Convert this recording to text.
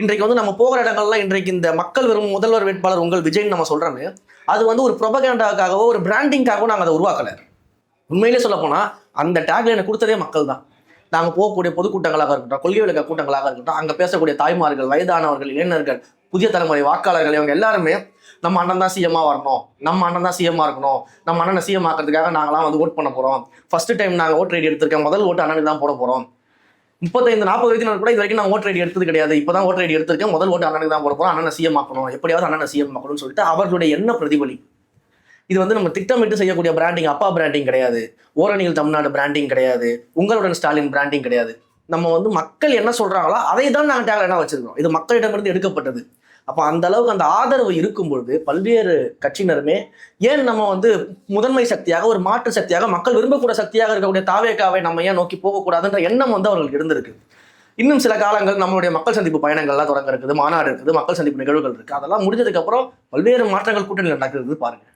இன்றைக்கு வந்து நம்ம போகிற இடங்கள்லாம் இன்றைக்கு இந்த மக்கள் விரும்பும் முதல்வர் வேட்பாளர் உங்கள் விஜய்னு நம்ம சொல்றோமே, அது வந்து ஒரு ப்ரொபகேண்டாக்காகவோ ஒரு பிராண்டிங்காகவோ நாங்கள் அதை உருவாக்கல. உண்மையிலே சொல்ல போனா அந்த டேக்லைனை கொடுத்ததே மக்கள் தான். நாங்கள் போகக்கூடிய பொதுக்கூட்டங்களாக இருக்கட்டும், கொள்கை விளக்க கூட்டங்களாக இருக்கட்டும், அங்கே பேசக்கூடிய தாய்மார்கள், வயதானவர்கள், இளைஞர்கள், புதிய தலைமுறை வாக்காளர்கள், இவங்க எல்லாருமே நம்ம அண்ணன் தான் சிஎம்மா வரணும், நம்ம அண்ணன் தான் சிஎம்மா இருக்கணும், நம்ம அண்ணனை சிஎம் ஆக்கிறதுக்காக நாங்களாம் வந்து ஓட் பண்ண போறோம். ஃபர்ஸ்ட் டைம் நாங்கள் ஓட் ஐடி எடுத்திருக்கேன், முதல் ஓட்டு அண்ணனுக்கு தான் போட போறோம். 35-40 வயதினர் கூட இது வரைக்கும் நான் ஓட் ஐடி எடுத்தது கிடையாது. இப்பதான் ஓட் ஐடி எடுத்திருக்கேன், முதல் ஓட்டு அண்ணனுக்கு தான் போட போறோம், அண்ணனை சிஎம் ஆக்கணும், எப்படியாவது அண்ணனை சிஎம் ஆக்கணும்னு சொல்லிட்டு அவர்களுடைய என்ன பிரதிபலி. இது வந்து நம்ம திட்டமிட்டு செய்யக்கூடிய பிராண்டிங். அப்பா பிராண்டிங் கிடையாது, ஓரணியில் தமிழ்நாடு பிராண்டிங் கிடையாது, உங்களுடன் ஸ்டாலின் பிராண்டிங் கிடையாது. நம்ம வந்து மக்கள் என்ன சொல்றாங்களோ அதை தான் நாங்கள் டேக்லைனா வச்சிருக்கோம். இது மக்களிடமிருந்து எடுக்கப்பட்டது. அப்போ அந்த அளவுக்கு அந்த ஆதரவு இருக்கும் பொழுது பல்வேறு கட்சியினருமே ஏன் நம்ம வந்து முதன்மை சக்தியாக, ஒரு மாற்று சக்தியாக, மக்கள் விரும்பக்கூடிய சக்தியாக இருக்கக்கூடிய தாவேகாவை நம்ம ஏன் நோக்கி போகக்கூடாதுன்ற எண்ணம் வந்து அவர்களுக்கு இருந்திருக்கு. இன்னும் சில காலங்கள் நம்மளுடைய மக்கள் சந்திப்பு பயணங்கள்லாம் தொடங்க இருக்குது, மாநாடு இருக்குது, மக்கள் சந்திப்பு நிகழ்வுகள் இருக்கு. அதெல்லாம் முடிஞ்சதுக்கு அப்புறம் பல்வேறு மாற்றங்கள் கூட்டணியில் நடக்குது பாருங்க.